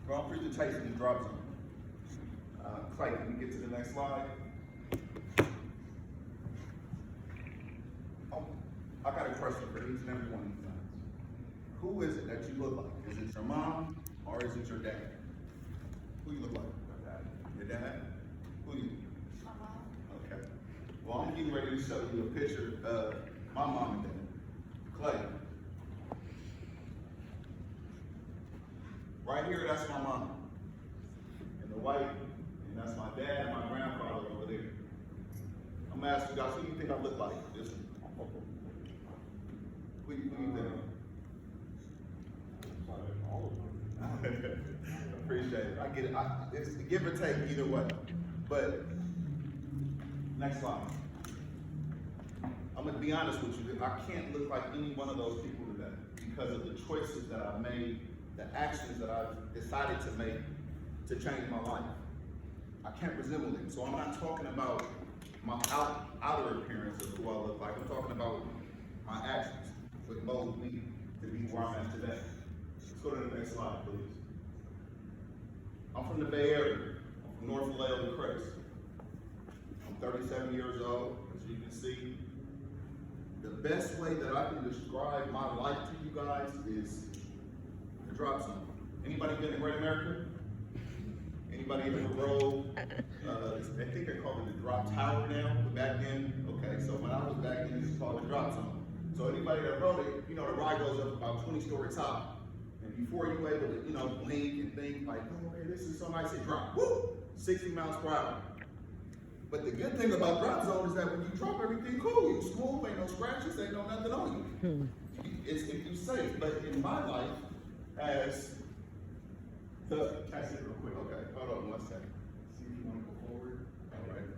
Wrong presentation is drop zone. Clay, can we get to the next slide? Oh, I got a question for each and every one of you guys. Who is it that you look like? Is it your mom or is it your dad? Who you look like? Your dad? Who you? My mom. Okay. Well, I'm getting ready to show you a picture of my mom and dad. Clay. Right here, that's my mom. And the white, and that's my dad and my grandfather over there. I'm gonna ask you guys, who do you think I look like? Just, who do you think? Appreciate it. I get it. It's give or take either way. But next slide. I'm gonna be honest with you. I can't look like any one of those people today because of the choices that I've made, the actions that I've decided to make to change my life. I can't resemble them. So I'm not talking about my outer appearance of who I look like. I'm talking about my actions, what mold me to be where I'm at today. Let's go to the next slide, please. I'm from the Bay Area. I'm from North Vallejo, Crest. I'm 37 years old, as you can see. The best way that I can describe my life to you guys is the drop zone. Anybody been in Great America? Anybody ever rode? I think they call it the drop tower now, but back then, okay, so when I was back then, it was called the drop zone. So anybody that rode it, you know, the ride goes up about 20-story top. And before you able to, you know, blink and think like, oh, hey, this is so nice, it drop, woo, 60 miles per hour. But the good thing about drop zone is that when you drop everything cool, you smooth, ain't no scratches, ain't no nothing on you. It's if you safe. But in my life, as the, can I sit real quick? Okay, hold on 1 second. See if you want to go forward. All right.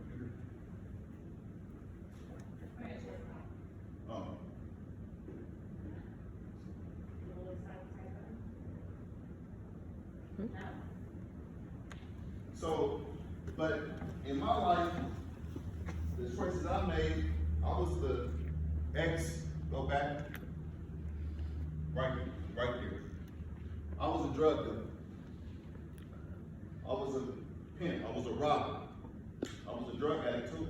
So, but in my life, the choices I made, I was the go back, right here. I was a drug dealer. I was a pimp. I was a robber. I was a drug addict too.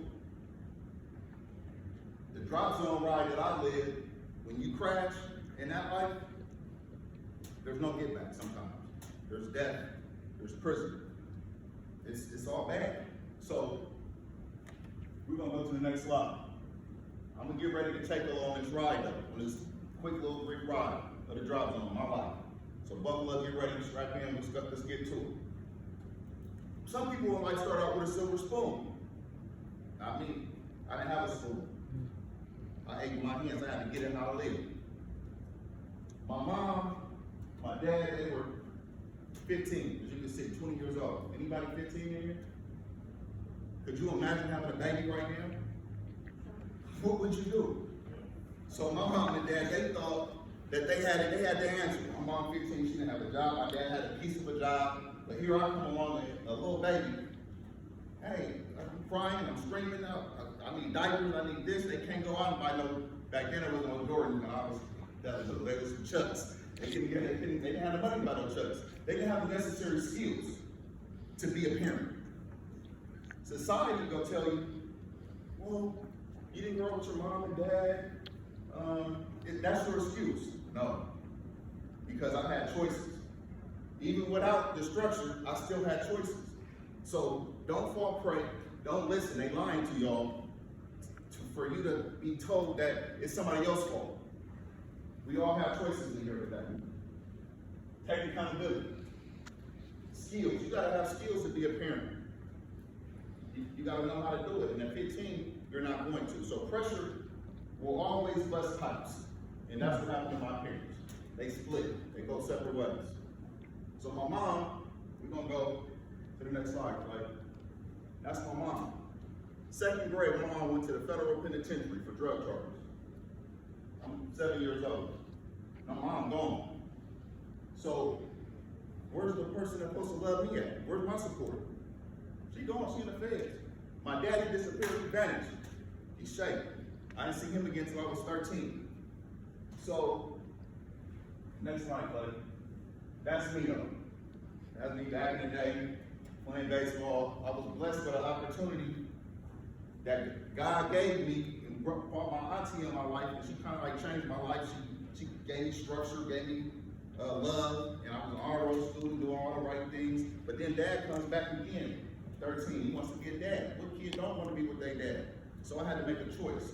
The drop zone ride that I lived, when you crash in that life, there's no get back sometimes. There's death, there's prison. It's all bad. So we're gonna go to the next slide. I'm gonna get ready to take along this ride though, on this quick little brick ride of the drop zone, my life. So buckle up, get ready, strap in, let's get to it. Some people might start out with a silver spoon. Not me. I didn't have a spoon. I ate with my hands, I had to get it how to live. My mom, my dad, they were 15, as you can see, 20 years old. Anybody 15 in here? Could you imagine having a baby right now? What would you do? So my mom and dad, they thought that they had the answer. My mom 15, she didn't have a job. My dad had a piece of a job. But here I come along, a little baby. Hey, I'm crying, I'm screaming out. I need diapers, I need this. They can't go out and buy no, back then there was no Jordan. There was some Chucks. They didn't have the money to buy no Chucks. They didn't have the necessary skills to be a parent. Society gonna tell you, well, you didn't grow up with your mom and dad. That's your excuse. No, because I had choices. Even without the structure, I still had choices. So don't fall prey. Don't listen. They lying to y'all for you to be told that it's somebody else's fault. We all have choices in here today. Take accountability. Skills. You gotta have skills to be a parent. You gotta know how to do it. And at 15, you're not going to. So pressure will always bust pipes. And that's what happened to my parents. They split. They go separate ways. So my mom, we're gonna go to the next slide, right? That's my mom. 2nd grade, my mom went to the federal penitentiary for drug charges. I'm 7 years old. My mom gone. So where's the person that's supposed to love me at? Where's my support? She gone, she in the feds. My daddy disappeared, he vanished. He's shaking. I didn't see him again until I was 13. So, next slide, buddy. That's me though. That's me back in the day, playing baseball. I was blessed with an opportunity that God gave me and brought my auntie in my life, and she kind of like changed my life. She gave me structure, gave me love, and I was an honor roll student, doing all the right things. But then dad comes back again, 13. He wants to be a dad. What kid don't want to be with their dad? So I had to make a choice,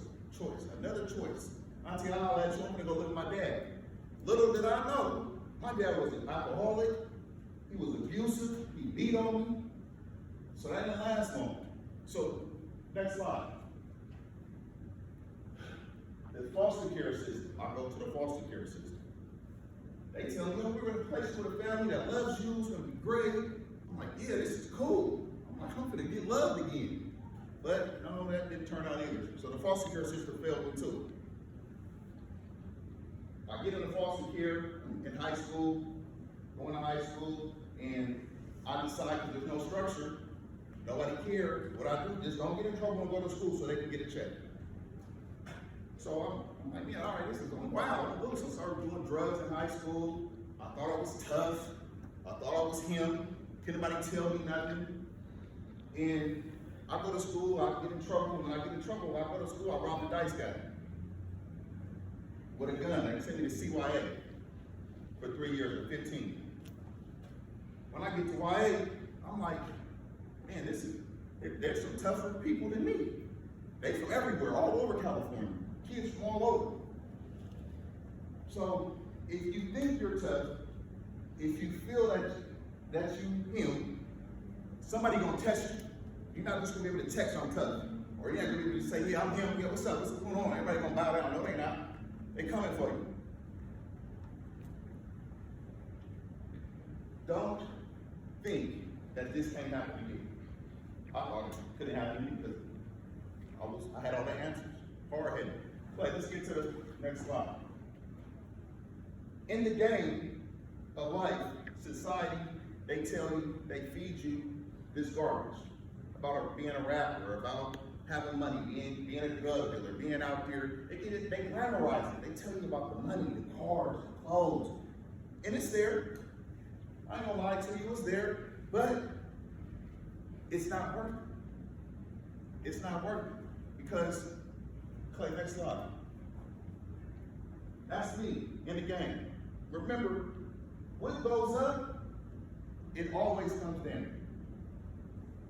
another choice. Auntie, I'll let you, I'm gonna go live with my dad. Little did I know, my dad was an alcoholic. He was abusive. He beat on me. So that didn't last long. So next slide. The foster care system. I go to the foster care system. They tell me, we're in a place with a family that loves you. It's gonna be great. I'm like, yeah, this is cool. I'm like, I'm gonna get loved again. But no, that didn't turn out either. So the foster care system failed me too. I get into foster care in high school, going to high school, and I decide because there's no structure, nobody cared. What I do, just don't get in trouble and go to school so they can get a check. So I'm like, yeah, all right, this is going wild. I started doing drugs in high school. I thought I was tough. I thought I was him. Can't nobody tell me nothing. And I go to school, I get in trouble. When I get in trouble, I go to school, I rob the dice guy with a gun. They sent me to CYA for 3 years or 15. When I get to YA, I'm like, man, there's some tougher people than me. They from everywhere, all over California. Kids from all over. So if you think you're tough, if you feel that you him, somebody gonna test you. You're not just gonna be able to text I'm tough. Or you're not gonna be able to say, yeah, I'm him, yeah, what's up, what's going on? Everybody gonna bow down. No, they not. They coming for you. Don't think that this can't happen to you. I thought it couldn't happen to me because I had all the answers. Hard-headed. But let's get to the next slide. In the game of life, society, they tell you, they feed you this garbage about being a rapper, about having money, being a drug dealer, being out there. They glamorize it. They tell you about the money, the cars, the clothes. And it's there. I ain't gonna lie to you, it's there, but it's not worth it. It's not worth it. Because, Clay, next slide. That's me in the game. Remember, what goes up, it always comes down.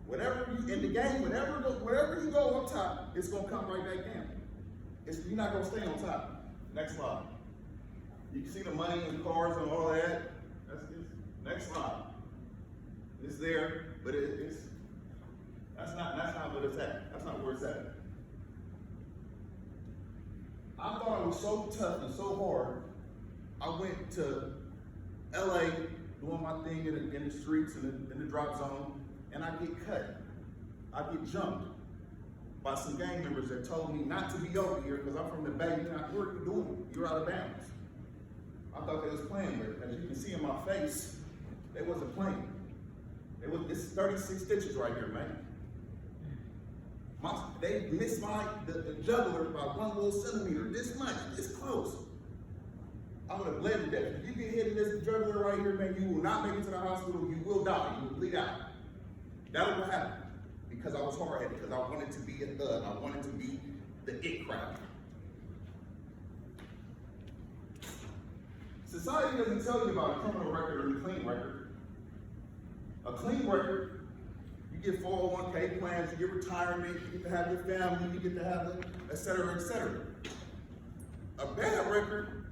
Whatever you, in the game, wherever you go up top, it's gonna come right back down. You're not gonna stay on top. Next slide. You can see the money and cars and all that. Next slide. It's there, but that's not where it's at. That's not where it's at. I thought I was so tough and so hard. I went to LA doing my thing in the streets and in the drop zone, and I get cut. I get jumped by some gang members that told me not to be over here because I'm from the Bay. What are you doing? You're out of bounds. I thought they was playing with it. As you can see in my face, they wasn't playing. This is 36 stitches right here, man. They missed the jugular by 1 little centimeter, this much, this close. I would have bled to death. If you get hit in this jugular right here, man, you will not make it to the hospital. You will die. You will bleed out. That was what happened. Because I was hard-headed, because I wanted to be a thug. I wanted to be the it crowd. Society doesn't tell you about a criminal record or a clean record. A clean record, you get 401k plans, you get retirement, you get to have your family, you get to have et cetera, et cetera. A bad record,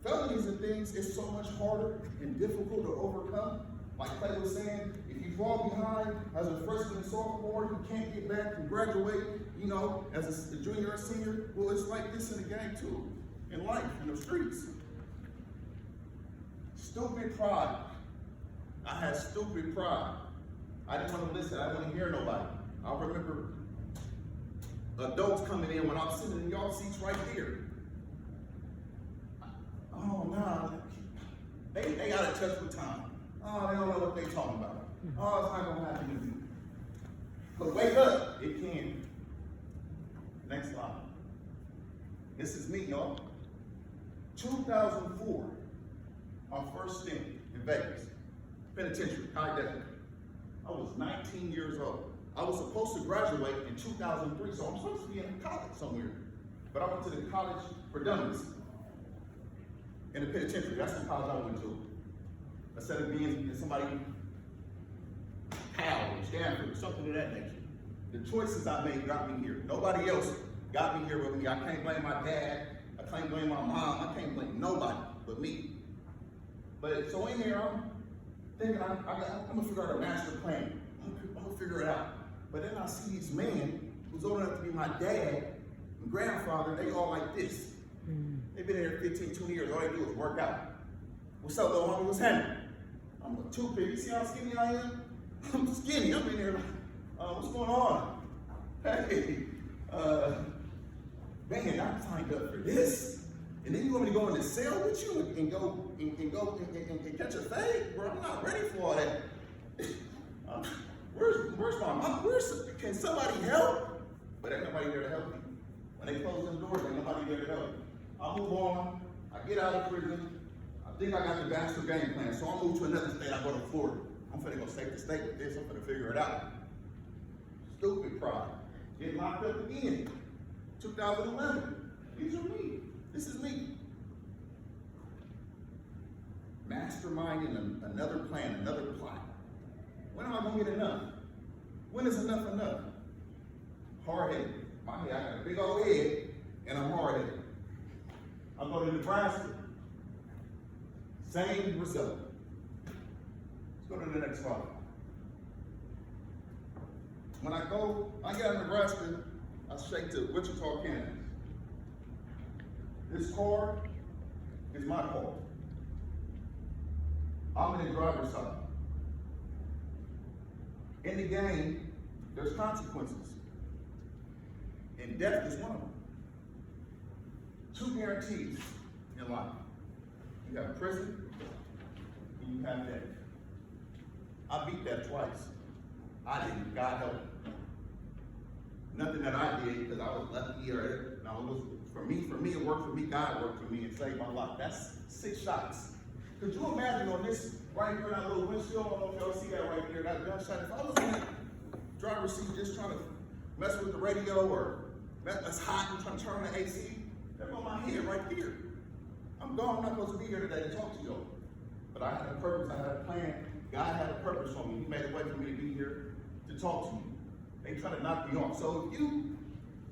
felonies and things, is so much harder and difficult to overcome. Like Clay was saying, if you fall behind as a freshman and sophomore, you can't get back and graduate, as a junior or senior. Well, it's like this in the game too, in life, in the streets. Stupid pride. I had stupid pride. I didn't want to listen. I didn't want to hear nobody. I remember adults coming in when I was sitting in y'all seats right there. Oh, no. They got to touch with time. Oh, they don't know what they talking about. Oh, it's not going to happen to you. But wake up. It can. Next slide. This is me, y'all. 2004, my first stint in Vegas. penitentiary, high def. I was 19 years old. I was supposed to graduate in 2003, so I'm supposed to be in college somewhere. But I went to the college for dummies in the penitentiary. That's the college I went to. Instead of being in somebody Cal or Stanford or something of that nature. The choices I made got me here. Nobody else got me here with me. I can't blame my dad. I can't blame my mom. I can't blame nobody but me. But so in here, I'm thinking I'm gonna figure out a master plan. I'm gonna figure it out. But then I see these men who's old enough to be my dad and grandfather, they all like this. They've been here 15, 20 years. All they do is work out. What's up, little homie? What's happening? I'm a toothpick. You see how skinny I am? I'm skinny. I'm in here like, what's going on? Hey, man, I signed up for this. And then you want me to go in the cell with you and go catch a fade? Bro, I'm not ready for all that. Where's my mom? Can somebody help? But ain't nobody there to help me. When they close them doors, ain't nobody there to help me. I move on. I get out of prison. I think I got the master game plan. So I move to another state. I go to Florida. I'm finna go state to state with this. I'm finna figure it out. Stupid pride. Get locked up again. 2011. These are me. This is me. Masterminding another plan, another plot. When am I gonna get enough? When is enough enough? Hard-headed. My head, I got a big old head, and I'm hard-headed. I go to Nebraska. Same result. Let's go to the next slide. When I get out of Nebraska, I shake to Wichita, Kansas. This car is my car. I'm in the driver's side. In the game, there's consequences. And death is one of them. 2 guarantees in life. You have prison, and you have death. I beat that twice. I didn't, God help me. Nothing that I did because I was lucky or no, it was for me, it worked for me, God worked for me and saved my life. That's 6 shots. Could you imagine on this right here, that little windshield? I don't know if y'all see that right here, that gunshot. If I was in the driver's seat just trying to mess with the radio or it's hot and trying to turn on the AC, they're on my head right here. I'm gone. I'm not supposed to be here today to talk to y'all. But I had a purpose. I had a plan. God had a purpose for me. He made a way for me to be here to talk to you. They try to knock me off. So if you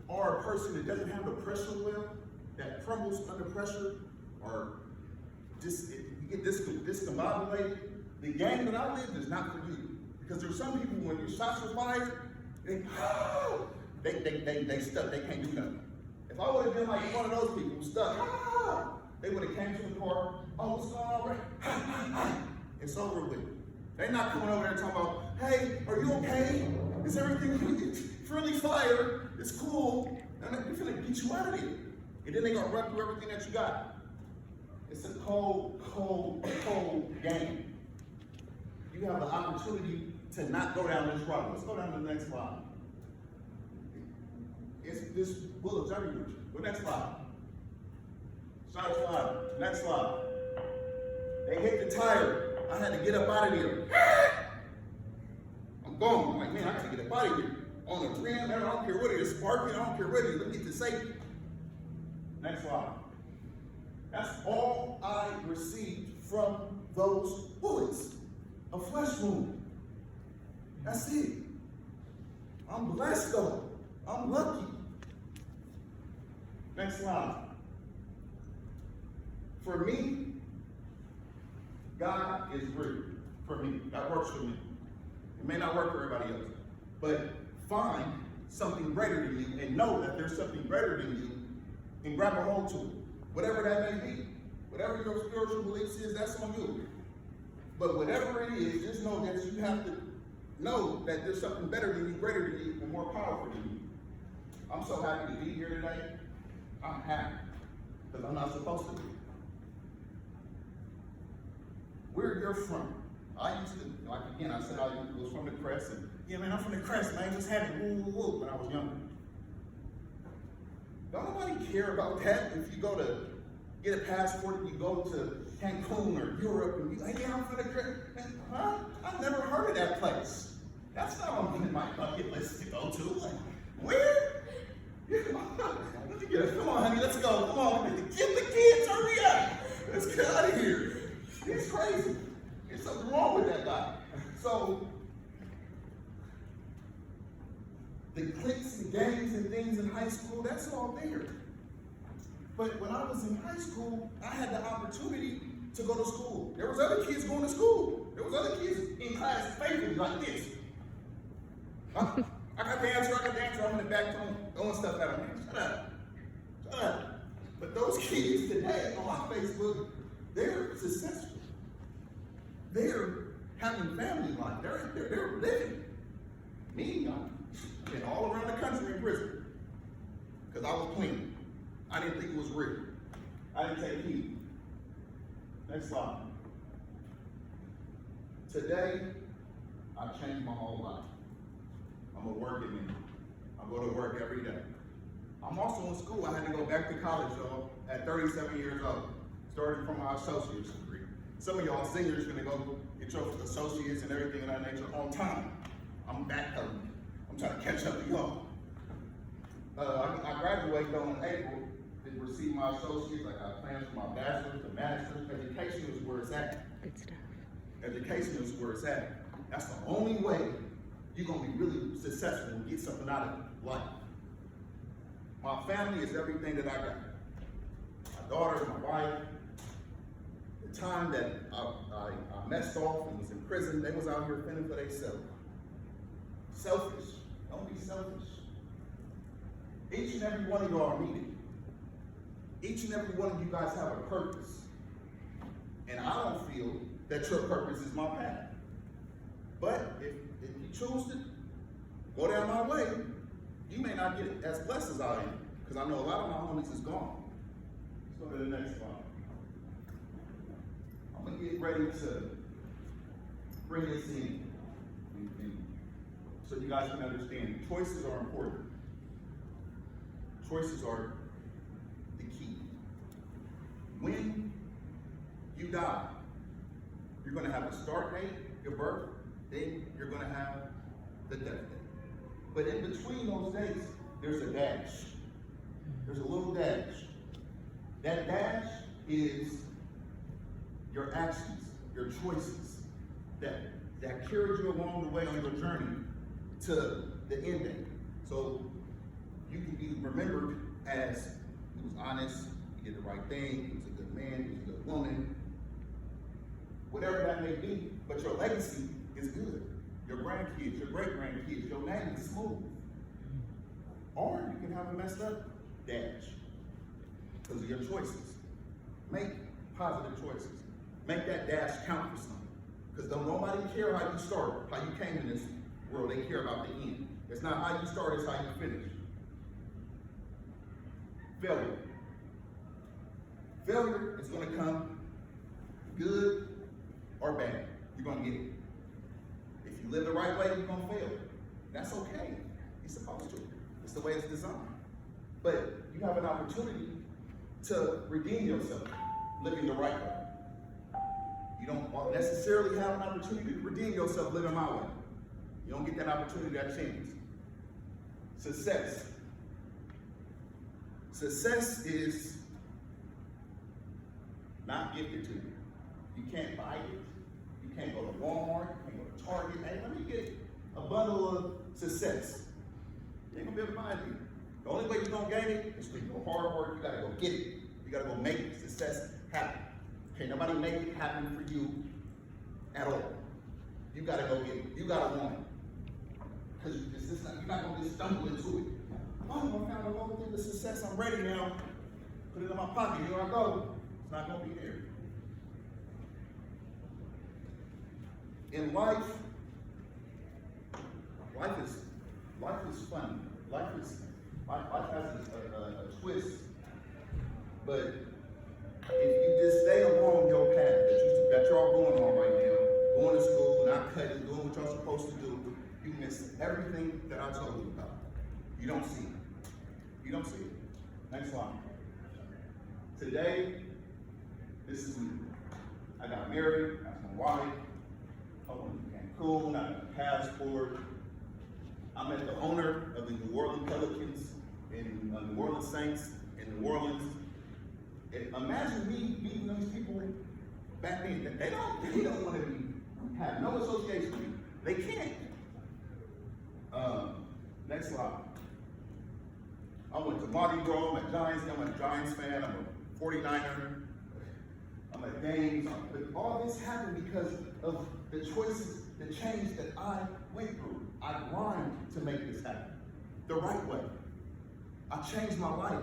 are a person that doesn't have the pressure well, that crumbles under pressure, or just you get discombobulated, the game that I live is not for you. Because there's some people when your shots are fired, they stuck. They can't do nothing. If I would have been like one of those people stuck, they would have came to the car. Oh, what's going on, right? It's over with. They're not coming over there talking about, hey, are you okay? Is everything friendly fire? It's cool. And we're gonna get you out of here. And then they're gonna run through everything that you got. It's a cold, cold, cold game. You have the opportunity to not go down this road. Let's go down to the next slide. This bullets everywhere. Go next slide. Slide. Next slide. They hit the tire. I had to get up out of there. I'm going. I'm like, man, I gotta get up out of here. On the rim, I don't care what it is, sparking, I don't care what it is. Let me get to safety. Next slide. That's all I received from those bullets. A flesh wound. That's it. I'm blessed though. I'm lucky. Next slide. For me, God is real. For me, that works for me. It may not work for everybody else, but find something greater than you and know that there's something greater than you and grab a hold to it, whatever that may be. Whatever your spiritual beliefs is, that's on you. But whatever it is, just know that you have to know that there's something better than you, greater than you, and more powerful than you. I'm so happy to be here today. I'm happy because I'm not supposed to be. Where you're from. I used to, like again, I said I was from the Crest, and yeah, man, I'm from the Crest, man. Just had it woo when I was younger. Don't nobody care about that if you go to get a passport and you go to Cancun or Europe, and you like, yeah, I'm gonna huh? I've never heard of that place. That's not on my bucket list to go to. Like, where? Come on, honey, let's go. Come on, get the kids, hurry up. Let's get out of here. It's crazy. There's something wrong with that guy. So, the cliques and gangs and things in high school, that's all there. But when I was in high school, I had the opportunity to go to school. There was other kids going to school. There was other kids in class faithfully like this. I got the answer, I'm in the back throwing stuff at them. Shut up. But those kids today on my Facebook, they're successful. They're having family life. They're living. Me, I've been all around the country in prison because I was clean. I didn't think it was real. I didn't take heed. Next slide. Today, I've changed my whole life. I'm a working man. I go to work every day. I'm also in school. I had to go back to college, y'all, at 37 years old, starting from my associate's degree. Some of y'all seniors are gonna go get your associates and everything of that nature on time. I'm backpedaling. I'm trying to catch up to y'all. I graduated though in April, to receive my associates. I got plans for my bachelor's, the master's. Education is where it's at. Good stuff. Education is where it's at. That's the only way you're gonna be really successful and get something out of life. My family is everything that I got. My daughter, my wife. The time that I messed off and was in prison, they was out here fending for themselves. Selfish. Don't be selfish. Each and every one of y'all are needed. Each and every one of you guys have a purpose. And I don't feel that your purpose is my path. But if you choose to go down my way, you may not get as blessed as I am. Because I know a lot of my homies is gone. Let's go to the next slide. I'm going to get ready to bring this in. So you guys can understand, choices are important. Choices are the key. When you die, you're going to have a start date, your birth, then you're going to have the death date. But in between those dates, there's a dash. There's a little dash. That dash is your actions, your choices that carried you along the way on your journey to the end date. So you can be remembered as he was honest, he did the right thing, he was a good man, he was a good woman, whatever that may be, but your legacy is good. Your grandkids, your great-grandkids, your name is smooth. Or you can have a messed up dash because of your choices. Make positive choices. Make that dash count for something. Because don't nobody care how you started, how you came in this world. They care about the end. It's not how you start, it's how you finish. Failure. Failure is going to come good or bad. You're going to get it. If you live the right way, you're going to fail. That's okay. You're supposed to. It's the way it's designed. But you have an opportunity to redeem yourself living the right way. You don't necessarily have an opportunity to redeem yourself living my way. You don't get that opportunity, that chance. Success. Success is not gifted to you. You can't buy it. You can't go to Walmart. You can't go to Target. Hey, let me get a bundle of success. You ain't gonna be able to buy it. The only way you're gonna gain it is through your hard work. You gotta go get it. You gotta go make success happen. Can't nobody make it happen for you at all. You gotta go get it. You gotta want it. Because you're not gonna just stumble into it. Oh, I found a little thing of success. I'm ready now. Put it in my pocket. Here I go. It's not gonna be there. In life is fun. Life has a twist. But if you just stay along your path that y'all going on right now, going to school, not cutting, doing what y'all supposed to do, you miss everything that I told you about. You don't see it. You don't see it. Next slide. Today, this is me. I got married, that's my wife. I went to Cancun, I got a passport. I met the owner of the New Orleans Pelicans in New Orleans Saints in New Orleans. And imagine me meeting those people back then. They don't want to have no association with me. They can't. Next slide. I went to Mardi Gras, I'm a Giants fan, I'm a 49er. I'm at games, but all this happened because of the choices, the change that I went through. I grind to make this happen the right way. I changed my life.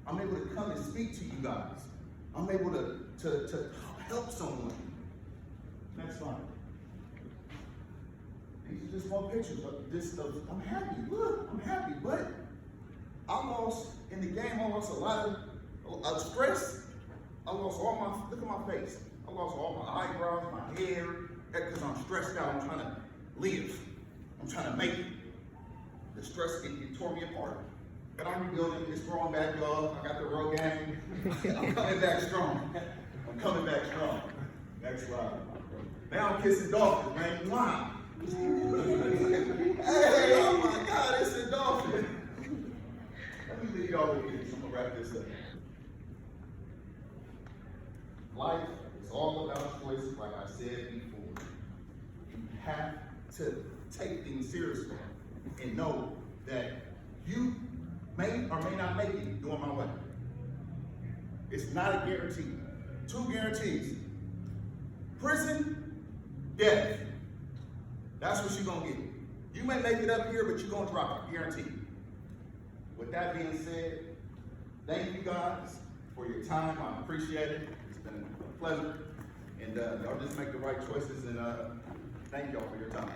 I'm able to come and speak to you guys. I'm able to help someone. Next slide. These are just more pictures of this stuff. I'm happy. Look, I'm happy, but I lost in the game. I lost a lot of stress. I lost all my, look at my face. I lost all my eyebrows, my hair, because I'm stressed out. I'm trying to live. I'm trying to make it. The stress, it tore me apart. But I'm rebuilding, it's growing back, y'all. I got the road gang. I'm coming back strong. I'm coming back strong. Next slide. Now I'm kissing dolphins, man. Wow. Hey, oh my God, it's a dolphin. Let me leave y'all with this. I'm gonna wrap this up. Life is all about choices, like I said before. You have to take things seriously and know that you may or may not make it doing my way. It's not a guarantee. 2 guarantees. Prison, death. That's what you're gonna get. You may make it up here, but you're gonna drop it, guaranteed. With that being said, thank you guys for your time. I appreciate it. It's been a pleasure. And y'all just make the right choices, and thank y'all for your time.